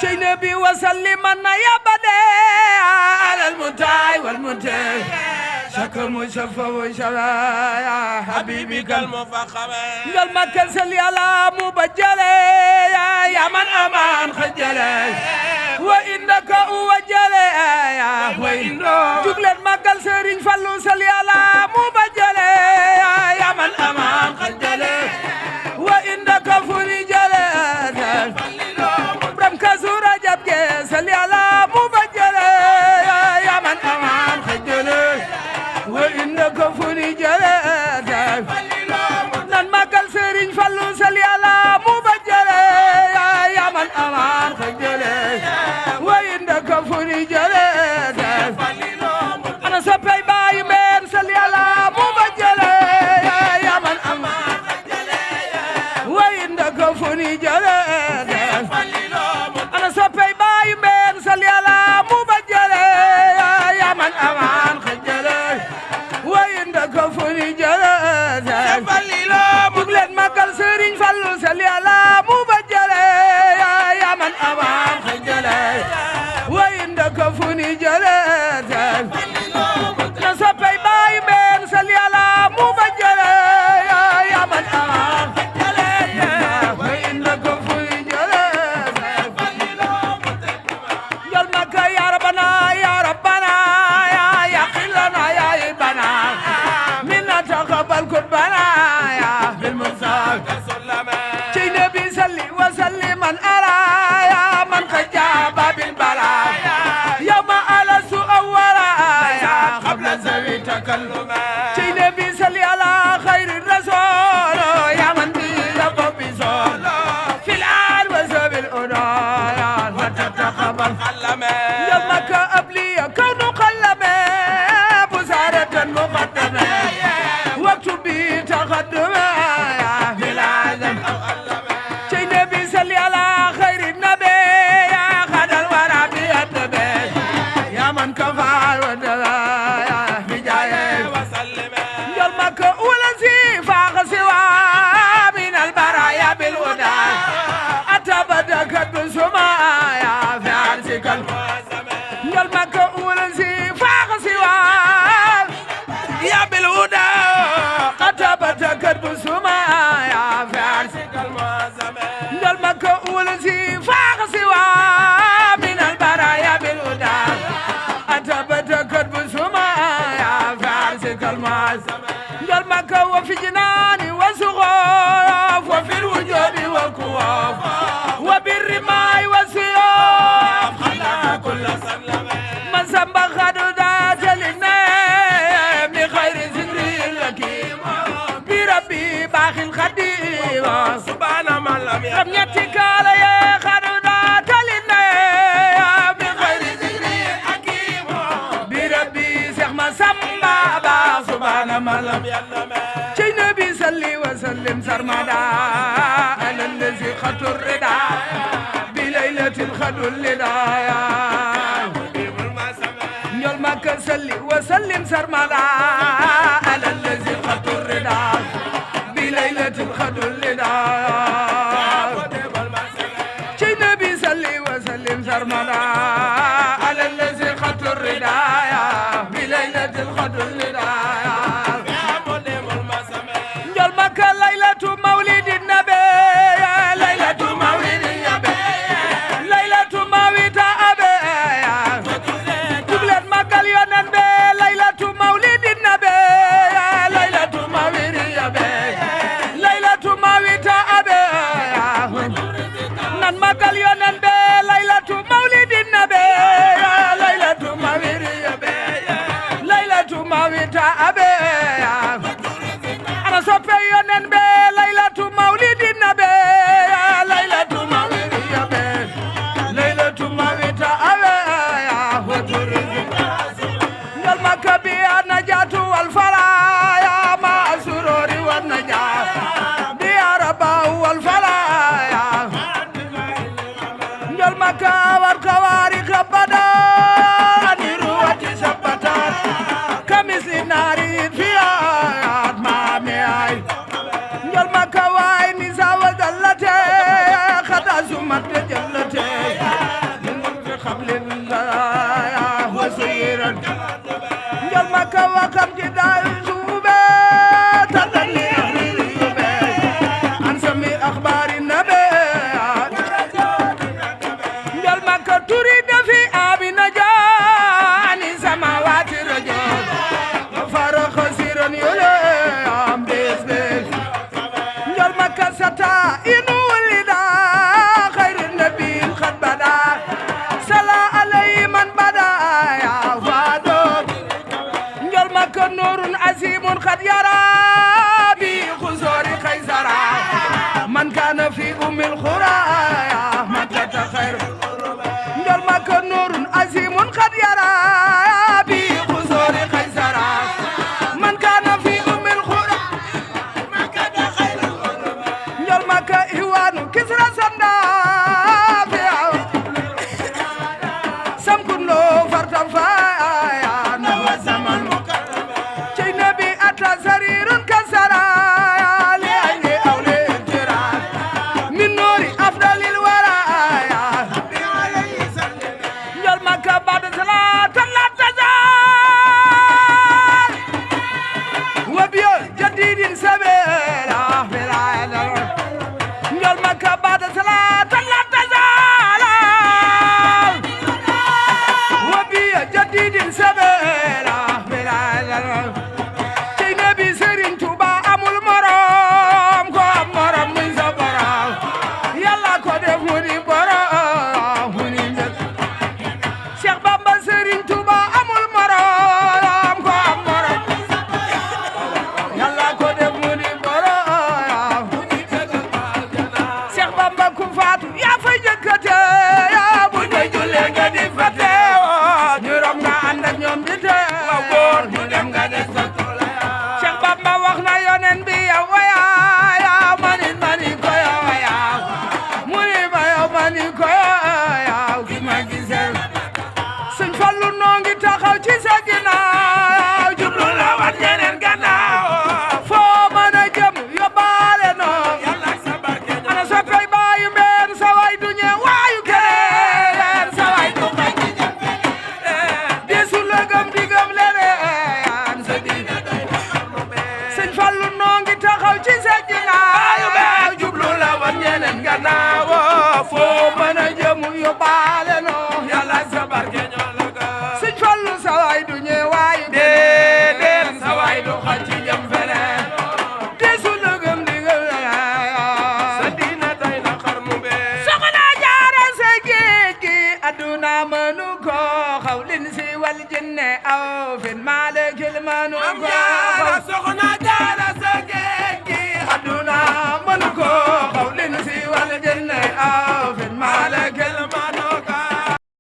شي نبي وسلم يا بدي على المنتهي والمنتهي شكر مشفى وشفا حبيبك المفخم قال ما كان سلي على مبجلي يا من امان خجلي وانك اوجلي وين جبلت ما قال سرين فلو سلي على مبجلي يا من امان خجلي وانك فرجلي برم كسورة جبك سلي على مبجلي يا من امان خجلي وإنك فني جلال نان ماكال سيرين فالو سلي على مبجل يا من امان خجل وإنك فني جلال انا سبي باي مين سلي على مبجل يا من امان خجل وإنك فني جلال انا سبي باي مين سلي على مبجل يا من امان خجل وإنك فني جلال بغلت مكال سرين فلو سلي على مبجل يا من أمان خجل وإنك فني جلال نصبي باي بين سلي على مبجل يا من أمان خجل وإنك فني جلال يلمك يا ربنا يا ربنا يا خلنا يا إبنا منا تقبل قربنا يا بالمنصب شي نبي سلي وسلم من أرى يا من خجاب بالبلاء يا ما على سوء أولا يا قبل زوي تكلم شي نبي سلي على خير الرسول يا من بيلقب بزول في الآل وزب الأنايا وتتقبل يلمك أبلي كون قلمي بزارة مقدمة واكتب بي تقدمة في العالم شي نبي سلي على خير النبي يا خد الورى بيدبي يا من كفى الوداع في جاي يلمك أولى فاق سوى من البرايا بالوداع أتبدك بسمايا في عرسك يلمك أولى فاق سوى يا بالهدى قتبتك بسمايا في عرسك يلمك أولى فاق سوى من البرايا بالهدى أتبتك بسمايا في عرسك يلمك وفي جنان وسغاف وفي الوجود والكواف وبالرماي والسيوف خلا كل سلم من سمى خدو ذات للنام لخير ذكر الحكيم بربي باخي الخديم سبحان من لم يأتك علي خدو ذات للنام لخير ذكر الحكيم بربي سيخ ما سمى با سبحان من لم يألم شي نبي سلي وسلم سرمدا على الذي خط الردى بليلة الخدو اللدايا يلمك سلي وسلم سرمدا على الذي خط الردى بليلة الخدو اللدايا شي نبي سلي وسلم سرمدا على الذي خط الردى بليلة الخدو اللدايا يلمك ليلة مولد النبي ليلة مولد النبي ليلة مولد أبي قبلت مكال يونان بي ليلة مولد النبي ليلة مولد النبي ليلة مولد أبي نان مكال يونان بي ليلة مولد النبي ليلة مولد النبي ليلة مولد أبي أنا صفي يونان بي ليلة مولد النبي ليلة مولد النبي ليلة مولد أبي يلمك بي النجاة والفلاح مع السرور والنجاة بيا ربا والفلاح يلمك والخوارق بدا نروة سبتات كمثل نار فيها ما مياي يلمك واي نساء ودلتي خدا سمت جلتي njol Makka nuurun azimun qad yara bi qusuri qaysara man kana fi ummil qura njol Makka ihwanu kisra sanda samkun lo fartam faya nawa zaman cey nabi ata sarirun kasara li ayni awli tira min nuri afdalil wara njol Makka ba'da salatan la tazal wa biya jadidin sabila njol Makka ba'da salatan la tazal wa biya jadidin sabila cey nabi Serigne Touba amul morom ko am morom muy sa borom Yàlla ko def mu di borom mu ni njëkk Cheikh Bamba Serigne Touba amul morom ko am morom Yàlla ko def mu di borom Cheikh Bamba ku faatu yaa fay jëkkate yaa bu ñu jullee nga di fate ñu rom nga ànd ak ñoom di te góor ñu dem nga des sa tool Cheikh Bamba wax na yonen bi yow waya yaa mani ko yow waya mu ni ma yow mani ko yow ki ma gisel Sëñ Fallu noo ngi taxaw ci sa ginnaaw jublu la wat ñeneen gannaaw foo mën a jëm yóbbaale noo ana sa pey baayu mbeen sa way du ñe waayu keneen sa way du xaj desu lëgëm digëm leneen sa diina Sëñ Fallu noo ngi taxaw ci sa ginnaaw jublu la wat ñeneen gannaaw foo mën a jëm yóbbaale noo Yàlla sa barke ñoo la ko Sëñ Fallu sa way du ñe waayu déedéet sa way du xaj ci jëm feneen desu lëgëm digëm sa diina doy na xarnu bee soxna Jaara sa géej gi aduna mënu ko xawlin si wal jinne aw fin maalikil mënu ko